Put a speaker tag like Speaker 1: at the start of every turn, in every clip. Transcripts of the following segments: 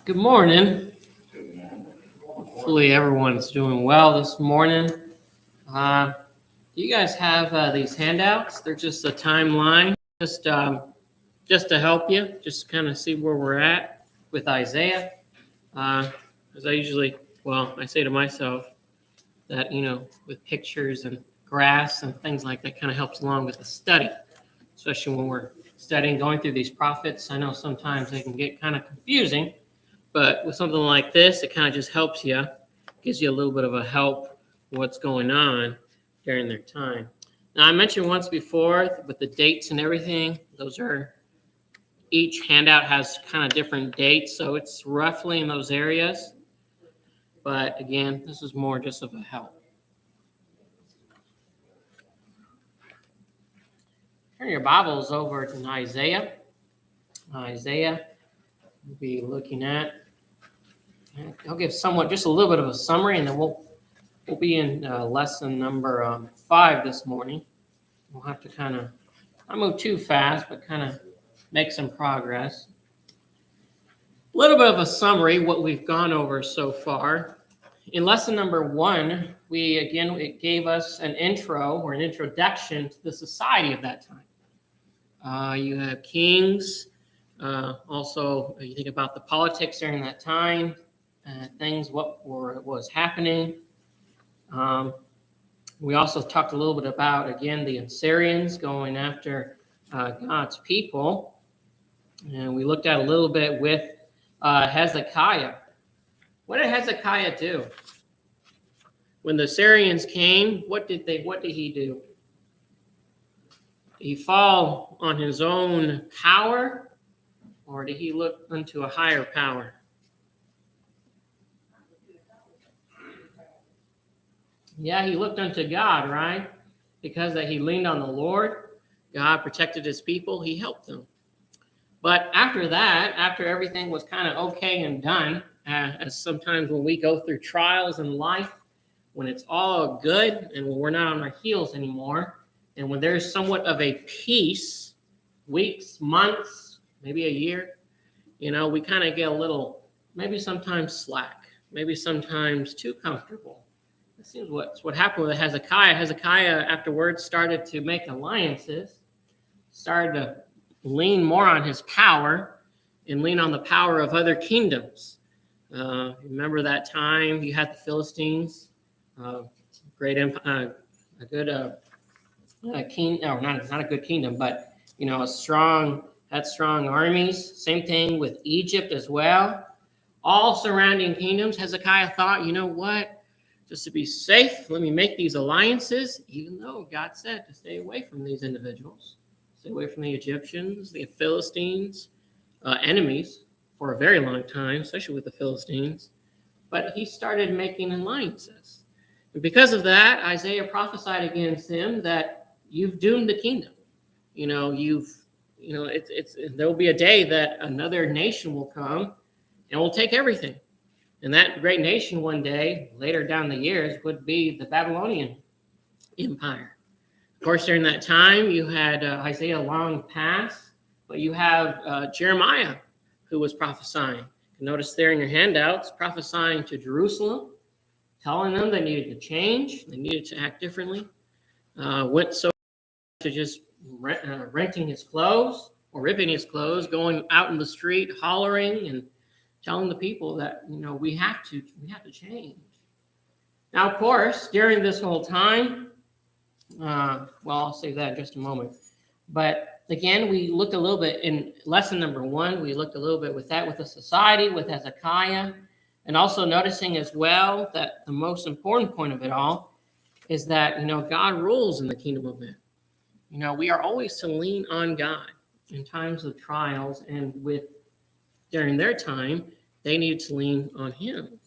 Speaker 1: Good morning. Hopefully everyone's doing well this morning. You guys have these handouts. They're just a timeline, just to help you, just kind of see where we're at with Isaiah. As I say to myself that, with pictures and graphs and things like that kind of helps along with the study, especially when we're studying, going through these prophets. I know sometimes they can get kind of confusing. But with something like this, it kind of just helps you, gives you a little bit of a help what's going on during their time. Now, I mentioned once before with the dates and everything, each handout has kind of different dates, so it's roughly in those areas. But again, this is more just of a help. Turn your Bibles over to Isaiah. Isaiah, we'll be looking at. I'll give just a little bit of a summary, and then we'll be in lesson number 5 this morning. We'll have to kind of not move too fast, but kind of make some progress. A little bit of a summary, what we've gone over so far. In lesson number 1, it gave us an intro or an introduction to the society of that time. You have kings. Also, you think about the politics during that time, what was happening. We also talked a little bit about, again, the Assyrians going after God's people. And we looked at a little bit with Hezekiah. What did Hezekiah do? When the Assyrians came, what did he do? Did he fall on his own power? Or did he look unto a higher power? Yeah, he looked unto God, right? Because that he leaned on the Lord. God protected his people. He helped them. But after that, after everything was kind of okay and done, as sometimes when we go through trials in life, when it's all good and when we're not on our heels anymore, and when there's somewhat of a peace, weeks, months, maybe a year, we kind of get a little, maybe sometimes slack, maybe sometimes too comfortable. It seems what happened with Hezekiah. Hezekiah afterwards started to make alliances, started to lean more on his power and lean on the power of other kingdoms. Remember that time you had the Philistines, great empire, a good king, or not a good kingdom, but had strong armies. Same thing with Egypt as well. All surrounding kingdoms. Hezekiah thought, you know what? Just to be safe, let me make these alliances, even though God said to stay away from these individuals. Stay away from the Egyptians, the Philistines, enemies for a very long time, especially with the Philistines. But he started making alliances. And because of that, Isaiah prophesied against him that you've doomed the kingdom. There will be a day that another nation will come and will take everything. And that great nation one day, later down the years, would be the Babylonian Empire. Of course, during that time, you had Isaiah long past, but you have Jeremiah, who was prophesying. Notice there in your handouts, prophesying to Jerusalem, telling them they needed to change, they needed to act differently. Went so to just renting his clothes or ripping his clothes, going out in the street, hollering and telling the people that, we have to change. Now, of course, during this whole time, I'll save that in just a moment. But again, we looked a little bit in lesson number 1. We looked a little bit with the society, with Hezekiah, and also noticing as well that the most important point of it all is that, God rules in the kingdom of men. We are always to lean on God in times of trials, and during their time, they needed to lean on him.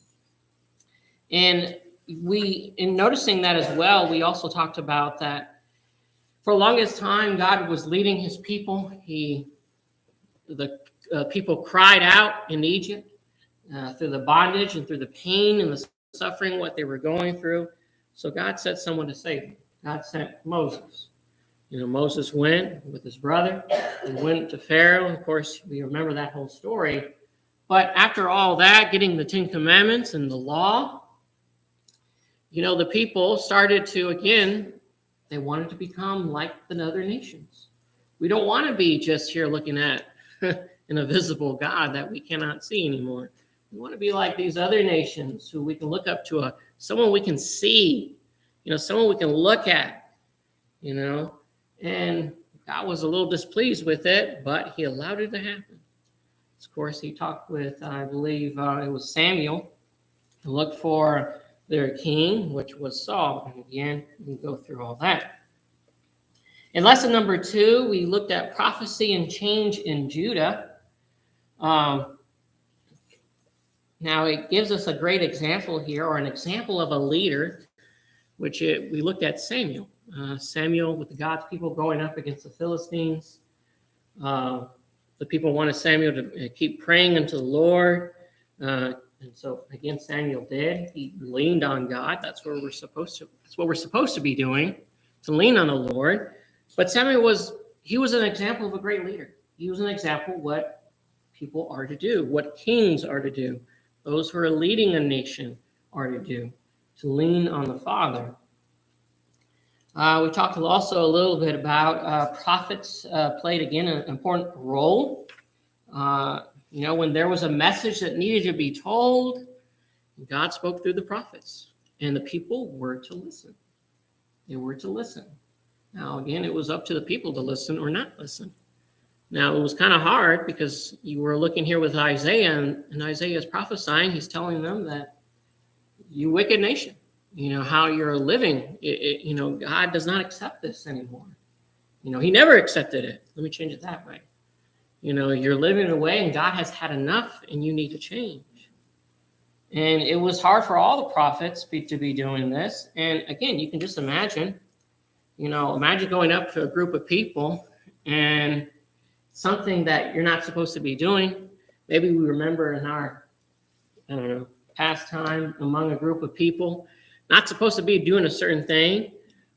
Speaker 1: And in noticing that as well, we also talked about that for the longest time, God was leading his people. The people cried out in Egypt through the bondage and through the pain and the suffering, what they were going through. So God sent someone to save them. God sent Moses. Moses went with his brother and went to Pharaoh. Of course, we remember that whole story. But after all that, getting the 10 Commandments and the law, the people started to, again, they wanted to become like the other nations. We don't want to be just here looking at an invisible God that we cannot see anymore. We want to be like these other nations who we can look up to, someone we can see, someone we can look at, And God was a little displeased with it, but he allowed it to happen. Of course, he talked with, I believe it was Samuel, to look for their king, which was Saul. And again, we go through all that. In lesson number 2, we looked at prophecy and change in Judah. Now, it gives us a great example here, or an example of a leader, which we looked at Samuel. Samuel with God's people going up against the Philistines. The people wanted Samuel to keep praying unto the Lord. And so, again, Samuel did. He leaned on God. That's what we're supposed to be doing, to lean on the Lord. But Samuel was an example of a great leader. He was an example of what people are to do, what kings are to do, those who are leading a nation are to do, to lean on the Father. We talked also a little bit about prophets played, again, an important role. When there was a message that needed to be told, God spoke through the prophets, and the people were to listen. They were to listen. Now, again, it was up to the people to listen or not listen. Now, it was kind of hard because you were looking here with Isaiah, and Isaiah is prophesying. He's telling them that you wicked nation, how you're living, God does not accept this anymore. He never accepted it. Let me change it that way. You're living in a way, and God has had enough, and you need to change. And it was hard for all the prophets to be doing this. And again, you can just imagine, imagine going up to a group of people and something that you're not supposed to be doing. Maybe we remember in our, past time among a group of people, not supposed to be doing a certain thing,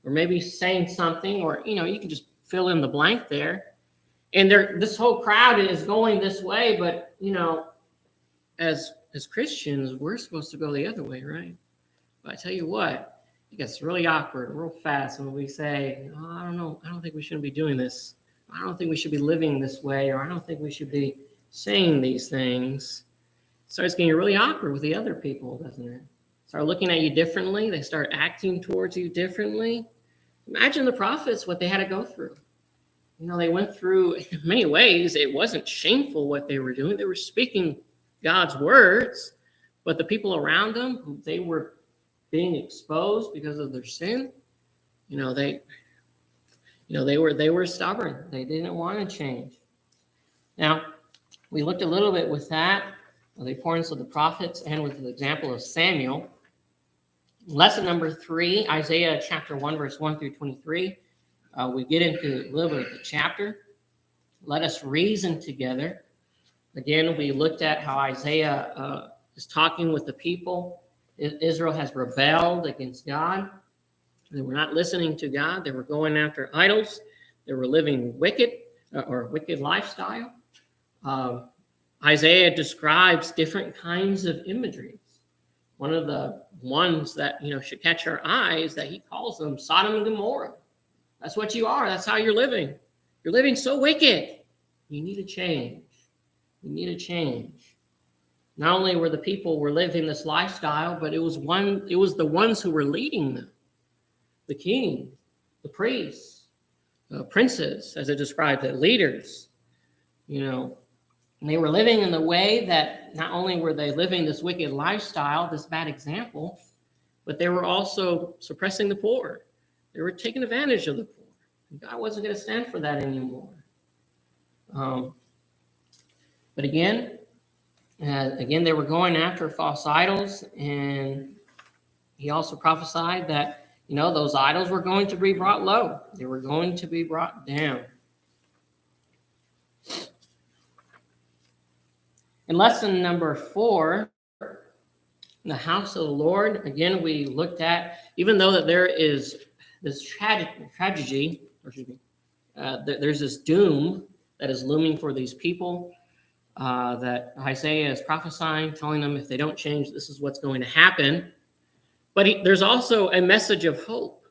Speaker 1: or maybe saying something, or, you can just fill in the blank there. And this whole crowd is going this way, but, as Christians, we're supposed to go the other way, right? But I tell you what, it gets really awkward real fast when we say, I don't know, I don't think we shouldn't be doing this. I don't think we should be living this way, or I don't think we should be saying these things. It starts getting really awkward with the other people, doesn't it? Start looking at you differently. They start acting towards you differently. Imagine the prophets, what they had to go through. They went through, in many ways, it wasn't shameful what they were doing. They were speaking God's words, but the people around them, they were being exposed because of their sin. They were stubborn. They didn't want to change. Now, we looked a little bit with that, the importance of the prophets, and with the example of Samuel. Lesson number 3, Isaiah chapter 1, verse 1 through 23. We get into a little bit of the chapter. Let us reason together. Again, we looked at how Isaiah is talking with the people. Israel has rebelled against God. They were not listening to God. They were going after idols. They were living wicked lifestyle. Isaiah describes different kinds of imageries. One of the ones that should catch our eye is that he calls them Sodom and Gomorrah. That's what you are. That's how you're living. You're living so wicked. You need a change. You need a change. Not only were the people living this lifestyle, but it was the ones who were leading them. The king, the priests, princes, as it described it, leaders. And they were living in the way that not only were they living this wicked lifestyle, this bad example, but they were also suppressing the poor. They were taking advantage of the poor. God wasn't going to stand for that anymore. But again, they were going after false idols, and he also prophesied that those idols were going to be brought low. They were going to be brought down. In lesson number 4, in the house of the Lord, again, we looked at, even though that there is this tragedy, there's this doom that is looming for these people, that Isaiah is prophesying, telling them if they don't change, this is what's going to happen. But there's also a message of hope.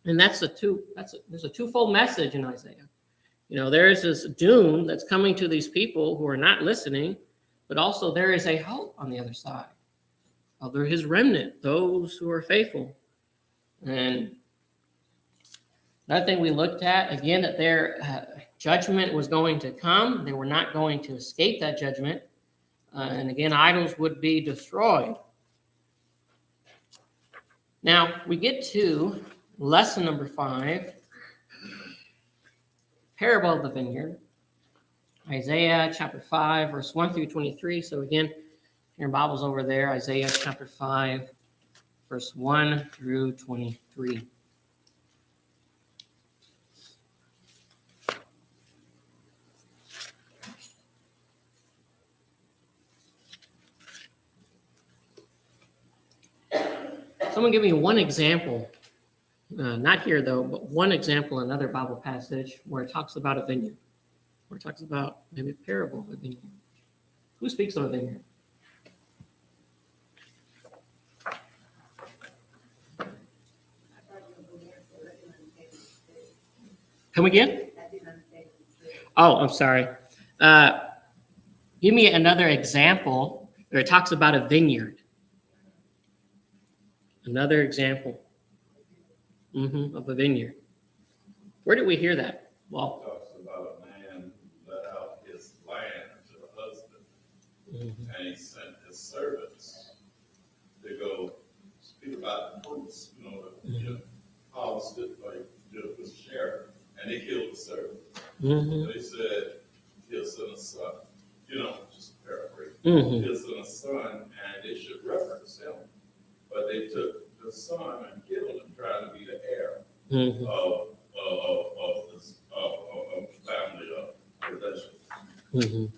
Speaker 1: And there's a twofold message in Isaiah. There's this doom that's coming to these people who are not listening, but also there is a hope on the other side. There is his remnant, those who are faithful. And another thing we looked at, again, that their judgment was going to come. They were not going to escape that judgment. And again, idols would be destroyed. Now, we get to lesson number 5, parable of the vineyard. Isaiah chapter 5, verse 1 through 23. So again, your Bible's over there, Isaiah chapter 5, verse 1 through 23. Someone give me one example, not here though, but one example, another Bible passage where it talks about a vineyard, where it talks about maybe a parable of a vineyard. Who speaks of a vineyard? Come again? Oh, I'm sorry. Give me another example where it talks about a vineyard. Another example of a vineyard. Where did we hear that? Well,
Speaker 2: it talks about a man who let out his land to a husband, and he sent his servants to go speak about the fruits, harvest it like the share, and they killed the servant. So he said, he'll send a son, just paraphrase. He'll send a son, and they should reference him. But they took the son and killed him, trying to be the heir of the family of possession.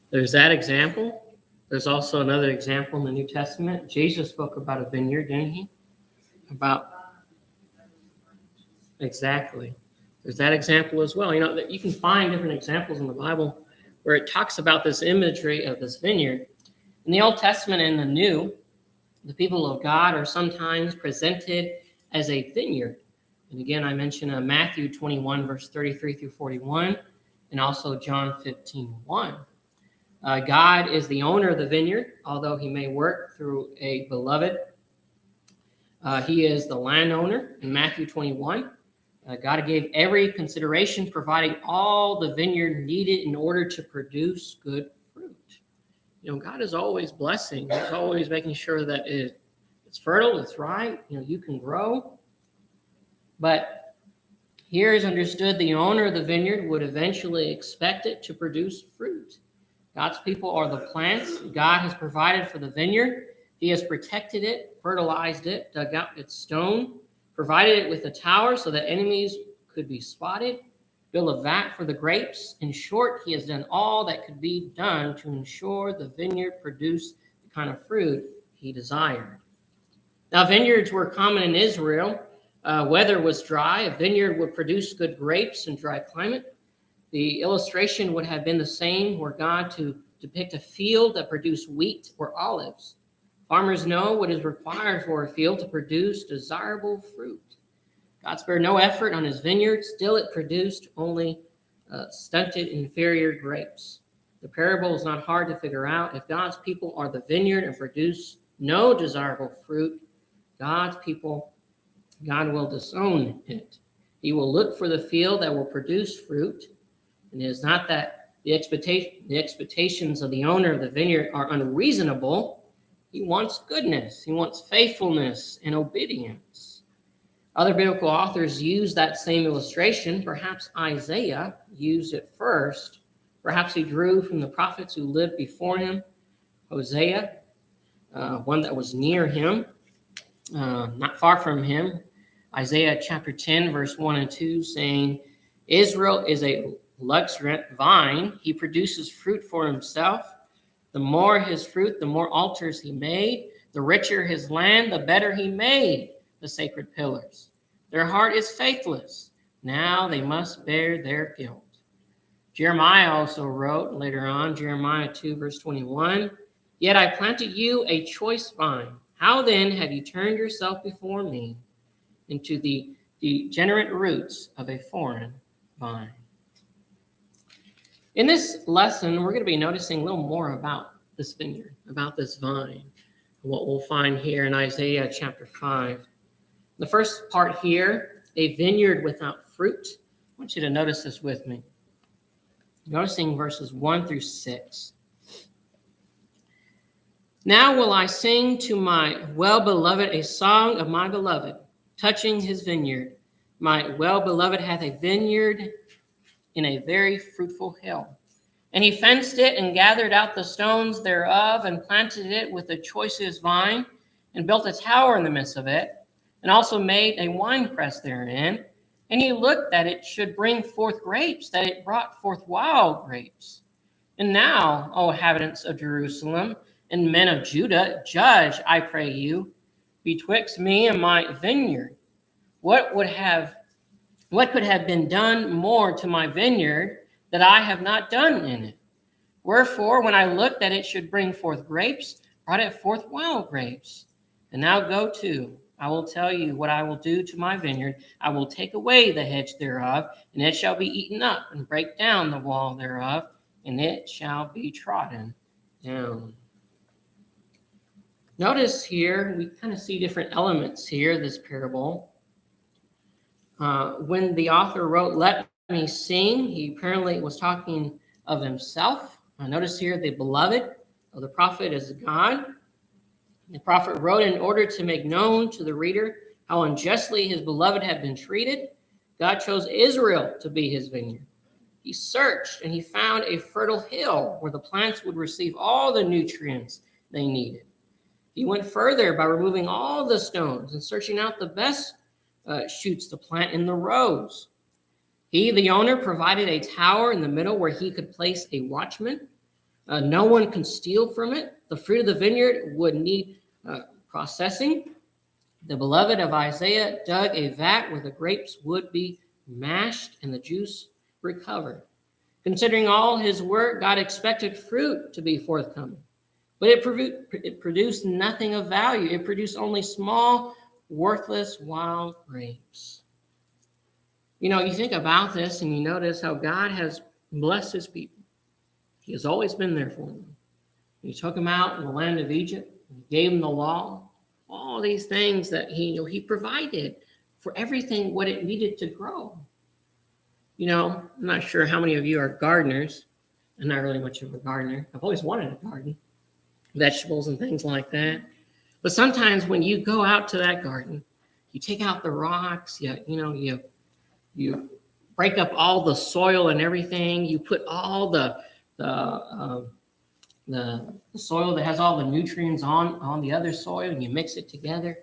Speaker 1: There's that example. There's also another example in the New Testament. Jesus spoke about a vineyard, didn't he? Exactly. There's that example as well. You can find different examples in the Bible where it talks about this imagery of this vineyard. In the Old Testament and the New, the people of God are sometimes presented as a vineyard. And again, I mentioned Matthew 21, verse 33 through 41, and also John 15:1. God is the owner of the vineyard, although he may work through a beloved. He is the landowner in Matthew 21. God gave every consideration, providing all the vineyard needed in order to produce good fruit. God is always blessing. He's always making sure that it's fertile, it's right, you can grow. But here is understood the owner of the vineyard would eventually expect it to produce fruit. God's people are the plants God has provided for the vineyard. He has protected it, fertilized it, dug out its stone, provided it with a tower so that enemies could be spotted, built a vat for the grapes. In short, he has done all that could be done to ensure the vineyard produced the kind of fruit he desired. Now, vineyards were common in Israel. Weather was dry. A vineyard would produce good grapes in dry climate. The illustration would have been the same were God to depict a field that produced wheat or olives. Farmers know what is required for a field to produce desirable fruit. God spared no effort on his vineyard. Still, it produced only stunted, inferior grapes. The parable is not hard to figure out. If God's people are the vineyard and produce no desirable fruit, God's people, God will disown it. He will look for the field that will produce fruit. And it is not that the expectations of the owner of the vineyard are unreasonable. He wants goodness. He wants faithfulness and obedience. Other biblical authors use that same illustration. Perhaps Isaiah used it first. Perhaps he drew from the prophets who lived before him. Hosea, one that was near him, not far from him. Isaiah chapter 10, verse 1 and 2, saying, Israel is a luxuriant vine. He produces fruit for himself. The more his fruit, the more altars he made. The richer his land, the better he made the sacred pillars. Their heart is faithless. Now they must bear their guilt. Jeremiah also wrote later on, Jeremiah 2, verse 21, Yet I planted you a choice vine. How then have you turned yourself before me into the degenerate roots of a foreign vine? In this lesson, we're going to be noticing a little more about this vineyard, about this vine, what we'll find here in Isaiah chapter 5. The first part here, a vineyard without fruit. I want you to notice this with me. Noticing verses 1 through 6. Now will I sing to my well-beloved a song of my beloved, touching his vineyard. My well-beloved hath a vineyard in a very fruitful hill. And he fenced it and gathered out the stones thereof and planted it with the choicest vine and built a tower in the midst of it and also made a winepress therein. And he looked that it should bring forth grapes, that it brought forth wild grapes. And now, O inhabitants of Jerusalem and men of Judah, judge, I pray you, betwixt me and my vineyard. What could have been done more to my vineyard that I have not done in it? Wherefore, when I looked that it should bring forth grapes, brought it forth wild grapes. And now go to, I will tell you what I will do to my vineyard. I will take away the hedge thereof, and it shall be eaten up, and break down the wall thereof, and it shall be trodden down. Notice here, we kind of see different elements here, this parable. When the author wrote, let me sing, he apparently was talking of himself. Notice here, the beloved of the prophet is God. The prophet wrote in order to make known to the reader how unjustly his beloved had been treated. God chose Israel to be his vineyard. He searched and he found a fertile hill where the plants would receive all the nutrients they needed. He went further by removing all the stones and searching out the best shoots to plant in the rows. He, the owner, provided a tower in the middle where he could place a watchman. No one can steal from it. The fruit of the vineyard would need processing. The beloved of Isaiah dug a vat where the grapes would be mashed and the juice recovered. Considering all his work, God expected fruit to be forthcoming. But it produced nothing of value. It produced only small, worthless, wild grapes. You know, you think about this and you notice how God has blessed his people. He has always been there for them. He took them out in the land of Egypt. He gave them the law. All these things that he provided for everything what it needed to grow. You know, I'm not sure how many of you are gardeners. I'm not really much of a gardener. I've always wanted a garden, vegetables and things like that. But sometimes when you go out to that garden, you take out the rocks, you break up all the soil and everything. You put all the the soil that has all the nutrients on the other soil, and you mix it together,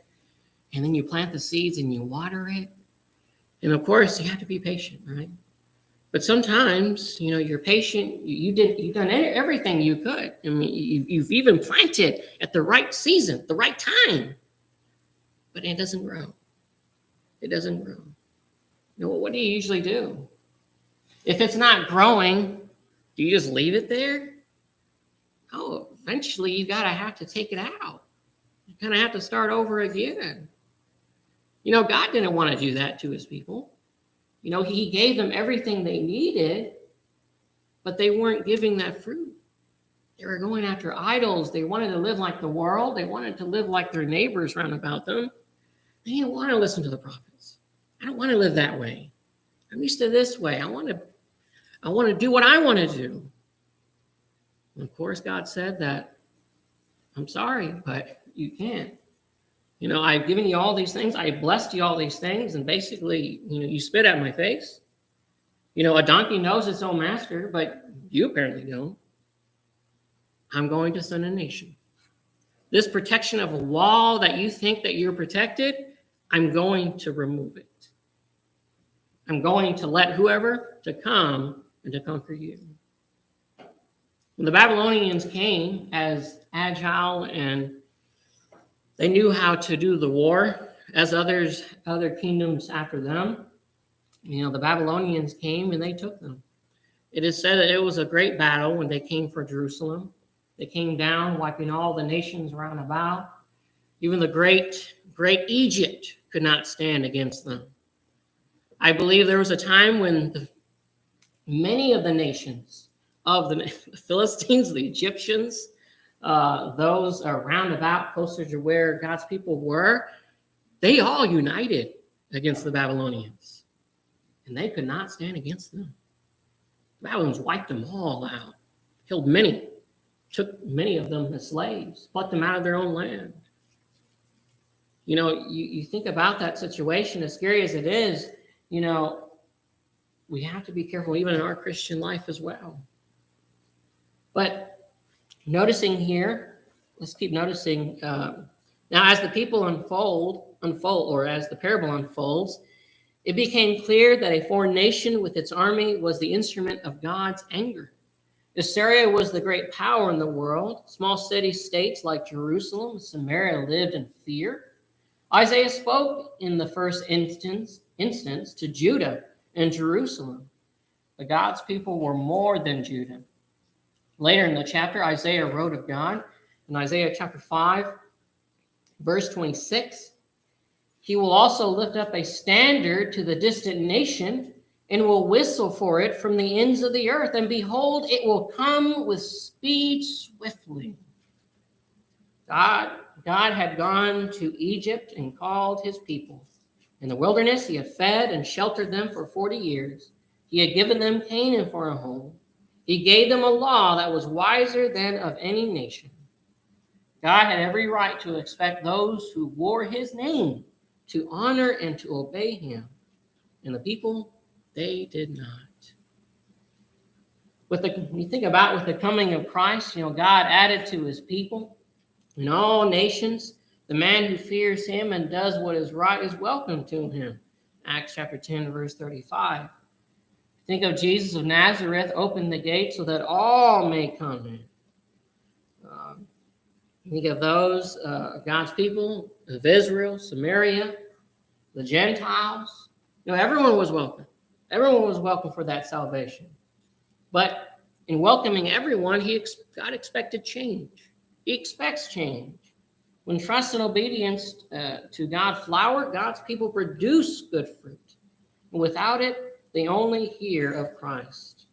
Speaker 1: and then you plant the seeds and you water it. And of course, you have to be patient, right? But sometimes, you're patient. You've done everything you could. I mean, you've even planted at the right season, the right time, but it doesn't grow. It doesn't grow. What do you usually do? If it's not growing, do you just leave it there? Oh, eventually you have to take it out. You kind of have to start over again. God didn't want to do that to his people. He gave them everything they needed, but they weren't giving that fruit. They were going after idols. They wanted to live like the world. They wanted to live like their neighbors round about them. They didn't want to listen to the prophets. I don't want to live that way. I'm used to this way. I want to do what I want to do. And of course, God said that, I'm sorry, but you can't. I've given you all these things. I blessed you all these things. And basically, you spit at my face. A donkey knows its own master, but you apparently don't. I'm going to send a nation. This protection of a wall that you think that you're protected, I'm going to remove it. I'm going to let whoever to come and to conquer you. When the Babylonians came as agile and they knew how to do the war as other kingdoms after them, the Babylonians came and they took them. It is said that it was a great battle when they came for Jerusalem. They came down, wiping all the nations round about. Even the great Egypt could not stand against them. I believe there was a time when many of the nations of the Philistines, the Egyptians, those around about closer to where God's people were, they all united against the Babylonians. And they could not stand against them. The Babylonians wiped them all out, killed many, took many of them as slaves, plucked them out of their own land. You think about that situation, as scary as it is, we have to be careful even in our Christian life as well. But noticing here, let's keep noticing. Now, as the people unfold, or as the parable unfolds, it became clear that a foreign nation with its army was the instrument of God's anger. Assyria was the great power in the world. Small city-states like Jerusalem and Samaria lived in fear. Isaiah spoke in the first instance to Judah and Jerusalem. But God's people were more than Judah. Later in the chapter, Isaiah wrote of God in Isaiah chapter 5, verse 26. He will also lift up a standard to the distant nation and will whistle for it from the ends of the earth. And behold, it will come with speed swiftly. God had gone to Egypt and called his people. In the wilderness, he had fed and sheltered them for 40 years. He had given them Canaan for a home. He gave them a law that was wiser than of any nation. God had every right to expect those who wore his name to honor and to obey him. And the people, they did not. When you think about with the coming of Christ, God added to his people in all nations. The man who fears him and does what is right is welcome to him. Acts chapter 10, verse 35. Think of Jesus of Nazareth, opened the gate so that all may come in. Think of those God's people of Israel, Samaria, the Gentiles. Everyone was welcome. Everyone was welcome for that salvation. But in welcoming everyone, God expected change. He expects change. When trust and obedience to God flower, God's people produce good fruit. And without it, they only hear of Christ.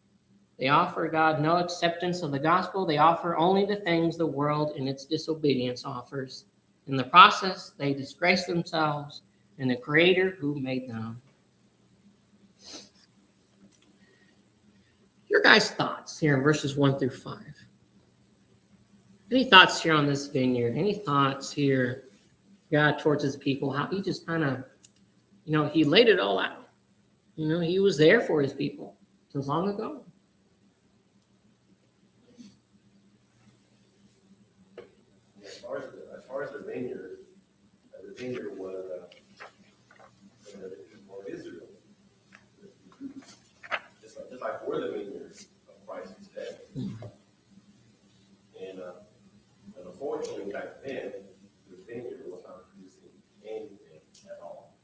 Speaker 1: They offer God no acceptance of the gospel. They offer only the things the world in its disobedience offers. In the process, they disgrace themselves and the Creator who made them. Your guys' thoughts here in verses 1 through 5. Any thoughts here on this vineyard? Any thoughts here, God towards his people? How he just kind of, he laid it all out. He was there for his people since long ago.
Speaker 3: far as the vineyard was the people of Israel. Just like we're the vineyard of Christ today. And unfortunately, back then, the vineyard was not producing anything at all,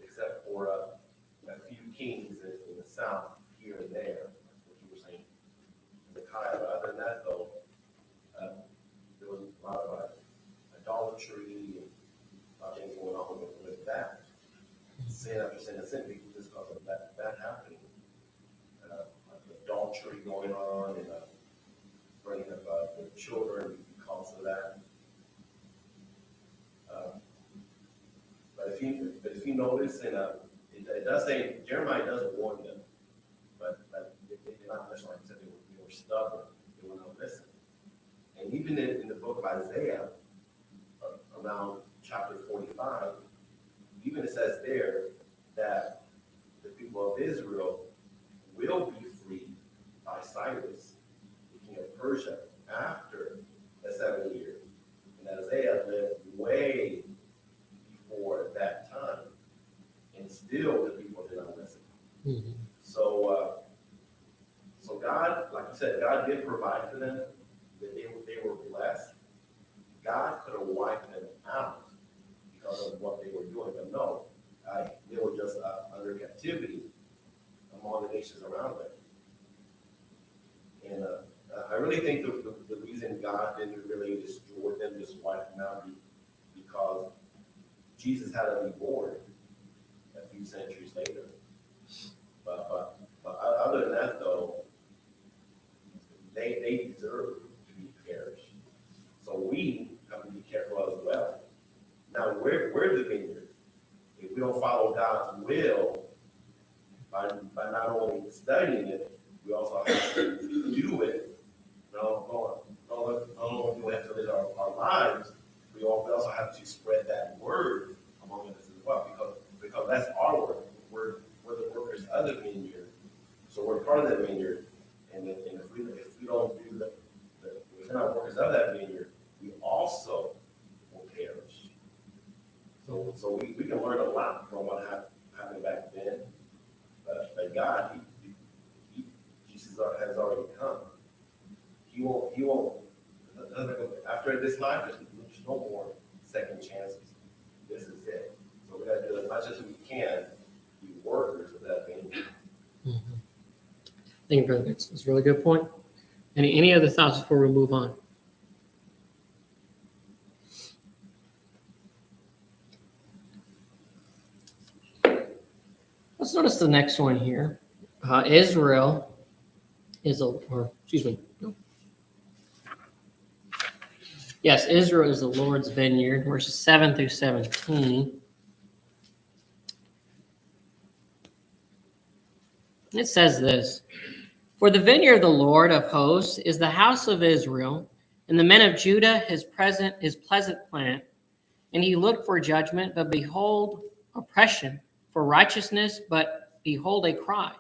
Speaker 3: except for a few kings in the south here and there, what you were saying. But other than that, though, there was a lot of idolatry and a lot of things going on with that. Sin after sin and sin, just because of that happening. Adultery going on and bringing up the children because of that. But if you notice, and it does say Jeremiah does warn them, but they did not listen. Like I said, they were stubborn. They would not listen. And even in the book of Isaiah, around chapter 45, even it says there that the people of Israel will be freed by Cyrus, the king of Persia, after the 7 years. And Isaiah lived way before that time, and still the people did not listen. Mm-hmm. So God, like I said, God did provide for them. They were blessed. God could have wiped them out because of what they were doing, but no, they were just under captivity among the nations around them. And I really think the reason God didn't really destroy them, just wipe them out, because Jesus had to be born a few centuries later. But other than that, though, they deserve to be perished. So we have to be careful as well. Now, we're the vineyard. If we don't follow God's will by not only studying it, we also have to do it. Not only do we have to live our lives, we also have to spread that word among us as well, because that's our work. We're the workers of the vineyard, so we're part of the vineyard. And if we don't do if we're not workers of that vineyard, we also will perish. So we can learn a lot from what happened back then. But God, Jesus has already come. He won't. After this life, there's no more second chances. This is it. So we got to do as much as we can. Be workers of that vineyard.
Speaker 1: Mm-hmm. Thank you, Brother Vince. That's a really good point. Any other thoughts before we move on? Let's notice the next one here. Israel is Yes, Israel is the Lord's vineyard, verses 7 through 17. It says this: For the vineyard of the Lord of hosts is the house of Israel, and the men of Judah his pleasant plant. And he looked for judgment, but behold oppression, for righteousness, but behold a cry.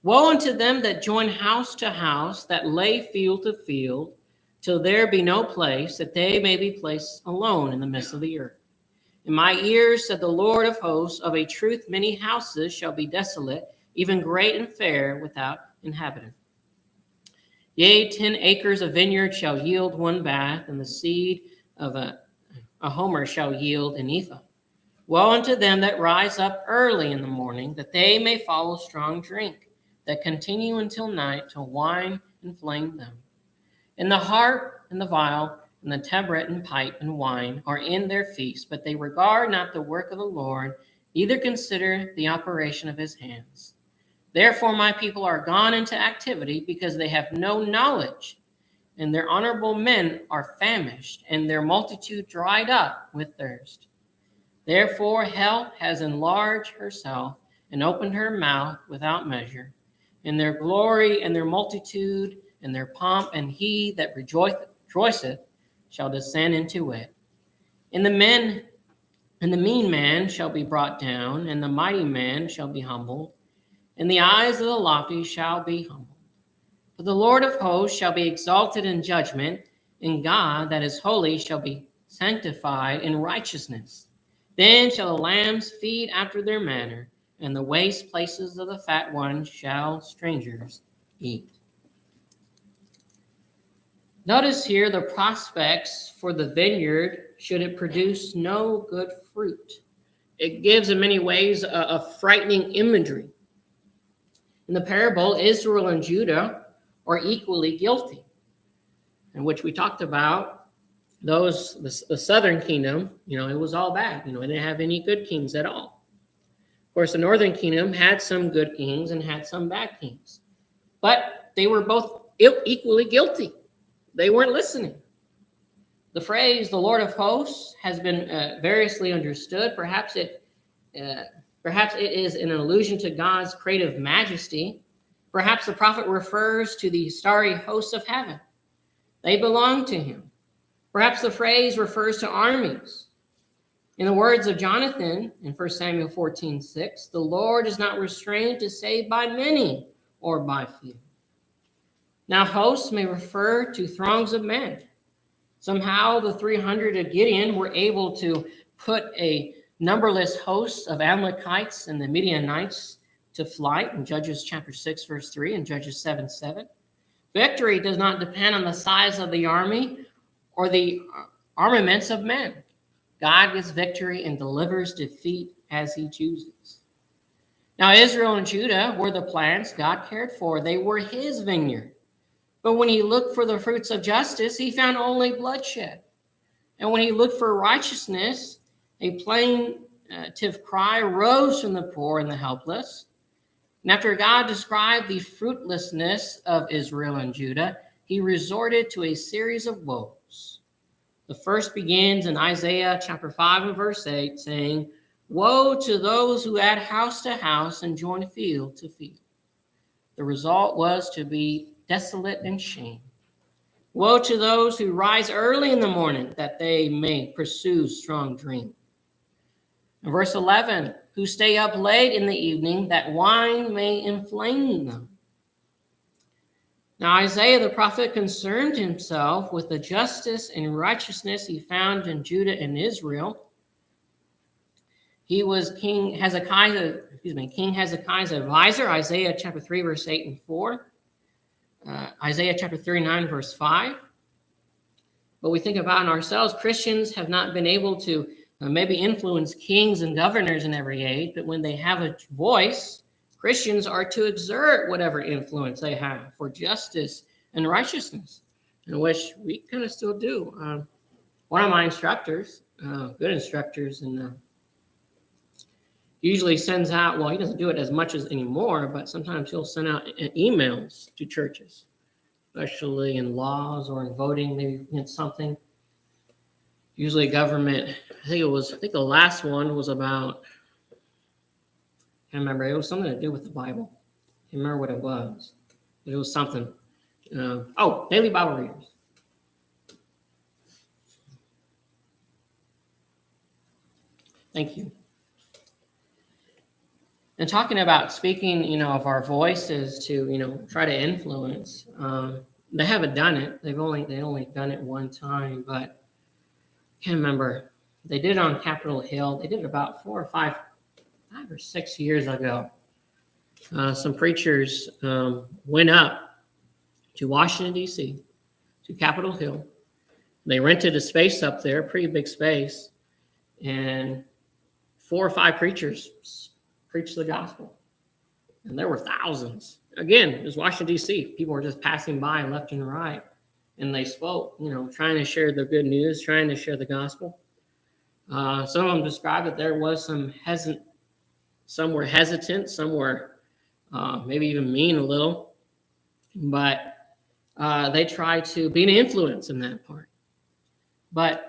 Speaker 1: Woe unto them that join house to house, that lay field to field, till there be no place, that they may be placed alone in the midst of the earth. In my ears, said the Lord of hosts, of a truth many houses shall be desolate, even great and fair, without inhabitant. Yea, 10 acres of vineyard shall yield one bath, and the seed of a homer shall yield an ephah. Woe unto them that rise up early in the morning, that they may follow strong drink, that continue until night, till wine inflame them. And the harp and the viol and the tabret and pipe and wine are in their feast, but they regard not the work of the Lord, neither consider the operation of his hands. Therefore my people are gone into activity, because they have no knowledge, and their honorable men are famished, and their multitude dried up with thirst. Therefore hell has enlarged herself, and opened her mouth without measure, and their glory and their multitude and their pomp, and he that rejoiceth shall descend into it. And the mean man shall be brought down, and the mighty man shall be humbled, and the eyes of the lofty shall be humbled. But the Lord of hosts shall be exalted in judgment, in God that is holy shall be sanctified in righteousness. Then shall the lambs feed after their manner, and the waste places of the fat ones shall strangers eat. Notice here the prospects for the vineyard should it produce no good fruit. It gives in many ways a frightening imagery. In the parable, Israel and Judah are equally guilty, in which we talked about the southern kingdom, it was all bad. It didn't have any good kings at all. Of course, the northern kingdom had some good kings and had some bad kings, but they were both equally guilty. They weren't listening. The phrase, the Lord of hosts, has been variously understood. Perhaps it is an allusion to God's creative majesty. Perhaps the prophet refers to the starry hosts of heaven. They belong to him. Perhaps the phrase refers to armies. In the words of Jonathan in 1 Samuel 14:6, the Lord is not restrained to save by many or by few. Now, hosts may refer to throngs of men. Somehow the 300 of Gideon were able to put a numberless host of Amalekites and the Midianites to flight in Judges chapter 6, verse 3 and Judges 7:7. Victory does not depend on the size of the army or the armaments of men. God gives victory and delivers defeat as he chooses. Now, Israel and Judah were the plants God cared for. They were his vineyard. But when he looked for the fruits of justice, he found only bloodshed. And when he looked for righteousness, a plaintive cry rose from the poor and the helpless. And after God described the fruitlessness of Israel and Judah, he resorted to a series of woes. The first begins in Isaiah chapter 5 and verse 8, saying, "Woe to those who add house to house and join field to field." The result was to be desolate and shame. Woe to those who rise early in the morning that they may pursue strong drink. In verse 11, who stay up late in the evening that wine may inflame them. Now Isaiah the prophet concerned himself with the justice and righteousness he found in Judah and Israel. He was King Hezekiah's advisor, Isaiah chapter 3, verse 8 and 4. Isaiah chapter 39, verse 5. But we think about ourselves, Christians have not been able to maybe influence kings and governors in every age, but when they have a voice, Christians are to exert whatever influence they have for justice and righteousness, in which we kind of still do. One of my instructors, good instructors, and usually sends out, well, he doesn't do it as much as anymore, but sometimes he'll send out emails to churches, especially in laws or in voting, maybe against something. Usually government, I think the last one was about, I can't remember, it was something to do with the Bible. I can't remember what it was, but it was something. Daily Bible readers. Thank you. And talking about speaking, of our voices to, try to influence, they haven't done it. They only done it one time, but I can't remember. They did it on Capitol Hill. They did it about 5 or 6 years ago. Some preachers went up to Washington, D.C., to Capitol Hill. They rented a space up there, a pretty big space, and 4 or 5 preachers preached the gospel. And there were thousands. Again, it was Washington, D.C. People were just passing by left and right. And they spoke, trying to share the good news, trying to share the gospel. Some of them described that there was some were hesitant, some were maybe even mean a little. But they tried to be an influence in that part. But,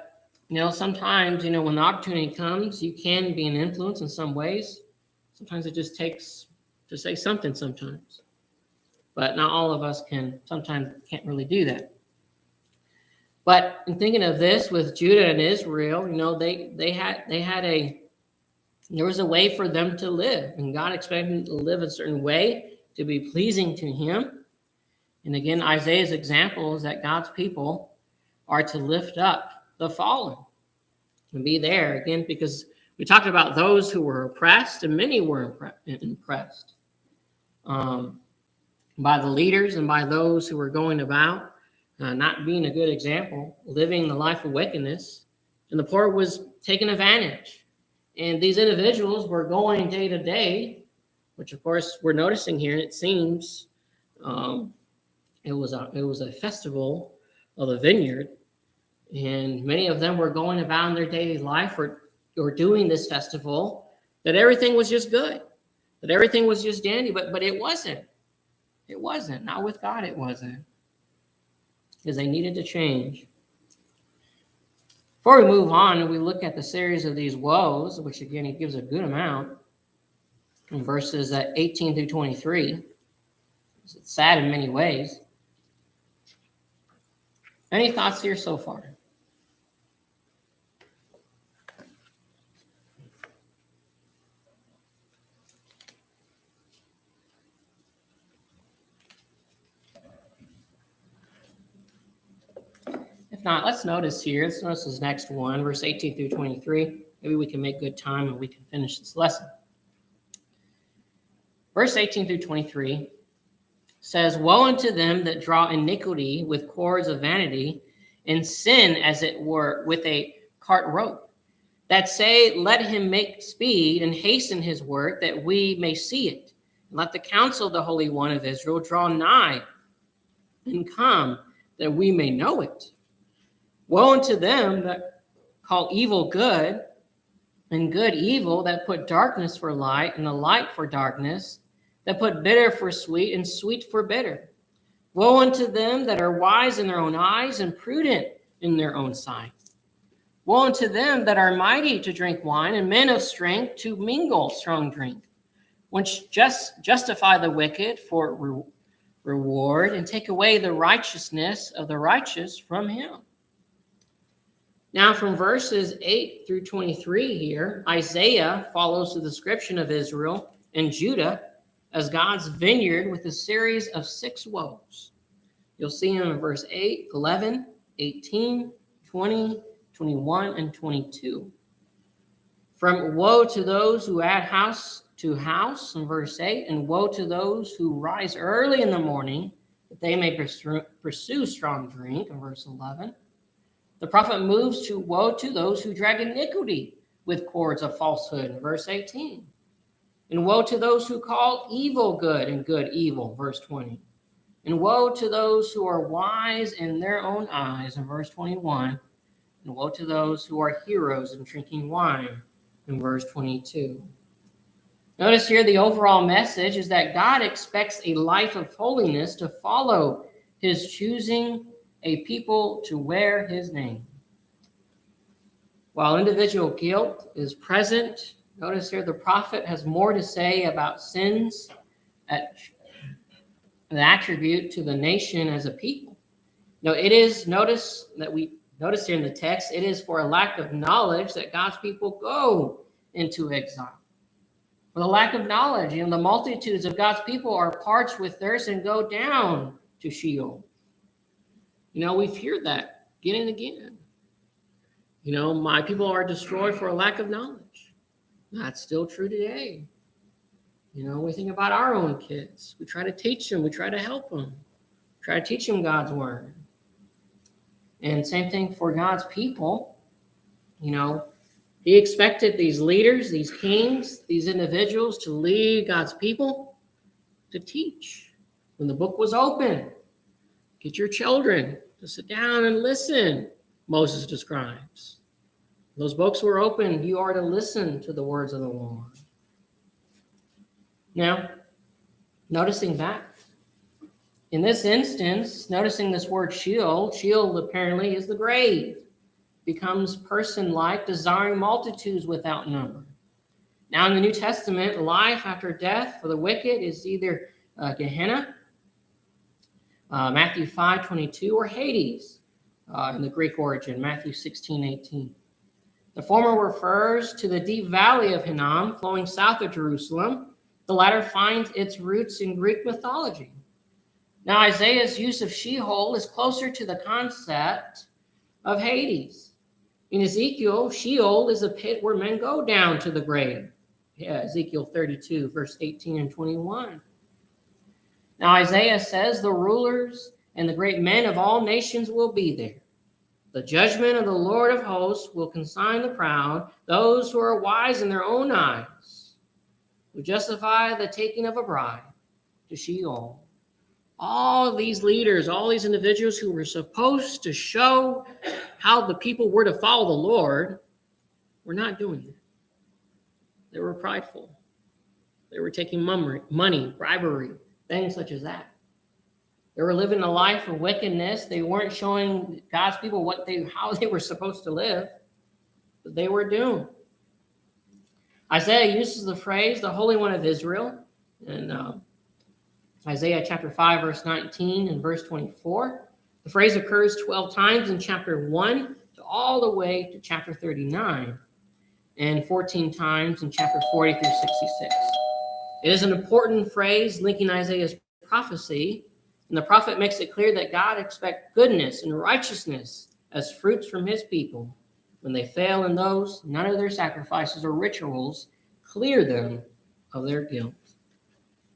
Speaker 1: sometimes, when the opportunity comes, you can be an influence in some ways. Sometimes it just takes to say something sometimes. But not all of us can't really do that. But in thinking of this with Judah and Israel, there was a way for them to live, and God expected them to live a certain way to be pleasing to him. And again, Isaiah's example is that God's people are to lift up the fallen and be there again, because we talked about those who were oppressed, and many were impressed by the leaders and by those who were going about not being a good example, living the life of wickedness, and the poor was taken advantage. And these individuals were going day to day, which of course we're noticing here. It seems it was a festival of the Vineyard, and many of them were going about in their daily life or doing this festival, that everything was just good, that everything was just dandy, but it wasn't. It wasn't. Not with God, it wasn't. Because they needed to change. Before we move on and we look at the series of these woes, which again, he gives a good amount, in verses 18 through 23. It's sad in many ways. Any thoughts here so far? If not, let's notice here. Let's notice this next one, verse 18 through 23. Maybe we can make good time and we can finish this lesson. Verse 18 through 23 says, "Woe unto them that draw iniquity with cords of vanity, and sin, as it were, with a cart rope, that say, let him make speed and hasten his work, that we may see it. And let the counsel of the Holy One of Israel draw nigh and come, that we may know it. Woe unto them that call evil good, and good evil, that put darkness for light, and the light for darkness, that put bitter for sweet, and sweet for bitter. Woe unto them that are wise in their own eyes, and prudent in their own sight. Woe unto them that are mighty to drink wine, and men of strength to mingle strong drink, which justify the wicked for reward, and take away the righteousness of the righteous from him." Now, from verses 8 through 23 here, Isaiah follows the description of Israel and Judah as God's vineyard with a series of 6 woes. You'll see them in verse 8, 11, 18, 20, 21, and 22. From woe to those who add house to house in verse 8, and woe to those who rise early in the morning that they may pursue strong drink in verse 11. The prophet moves to woe to those who drag iniquity with cords of falsehood in verse 18. And woe to those who call evil good and good evil, verse 20. And woe to those who are wise in their own eyes, in verse 21. And woe to those who are heroes in drinking wine, in verse 22. Notice here the overall message is that God expects a life of holiness to follow his choosing a people to wear his name. While individual guilt is present, notice here the prophet has more to say about sins, an attribute to the nation as a people. Now, it is, notice here in the text, it is for a lack of knowledge that God's people go into exile. For the lack of knowledge, the multitudes of God's people are parched with thirst and go down to Sheol. We've heard that again and again. My people are destroyed for a lack of knowledge. That's still true today. We think about our own kids. We try to teach them. We try to help them. Try to teach them God's word. And same thing for God's people. He expected these leaders, these kings, these individuals to lead God's people to teach. When the book was open, get your children to sit down and listen, Moses describes. Those books were open. You are to listen to the words of the Lord. Now, noticing that, in this instance, noticing this word Sheol apparently is the grave. Becomes person-like, desiring multitudes without number. Now, in the New Testament, life after death for the wicked is either Gehenna, Matthew 5:22, or Hades in the Greek origin, Matthew 16:18. The former refers to the deep valley of Hinnom flowing south of Jerusalem. The latter finds its roots in Greek mythology. Now, Isaiah's use of Sheol is closer to the concept of Hades. In Ezekiel, Sheol is a pit where men go down to the grave. Yeah, Ezekiel 32, verse 18 and 21. Now Isaiah says the rulers and the great men of all nations will be there. The judgment of the Lord of hosts will consign the proud, those who are wise in their own eyes, who justify the taking of a bride, to Sheol. All these leaders, all these individuals who were supposed to show how the people were to follow the Lord, were not doing it. They were prideful. They were taking money, bribery, things such as that. They were living a life of wickedness. They weren't showing God's people how they were supposed to live, but they were doomed. Isaiah uses the phrase, the Holy One of Israel, in Isaiah chapter 5, verse 19 and verse 24. The phrase occurs 12 times in chapter 1 to all the way to chapter 39, and 14 times in chapter 40 through 66. It is an important phrase linking Isaiah's prophecy, and the prophet makes it clear that God expects goodness and righteousness as fruits from his people. When they fail in those, none of their sacrifices or rituals clear them of their guilt.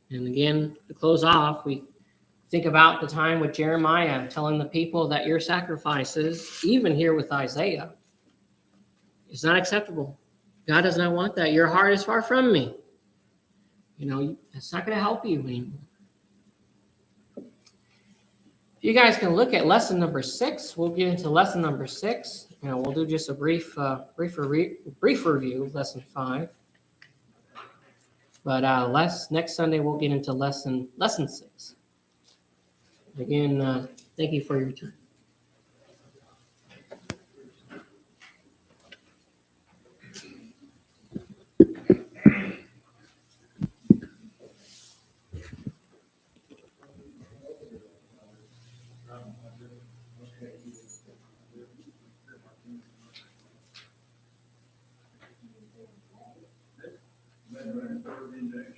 Speaker 1: And again, to close off, we think about the time with Jeremiah telling the people that your sacrifices, even here with Isaiah, is not acceptable. God does not want that. Your heart is far from me. It's not going to help you anymore. If you guys can look at lesson number 6, we'll get into lesson number 6. We'll do just a brief review of lesson 5. But next Sunday we'll get into lesson 6. Again, thank you for your time.
Speaker 2: Amen.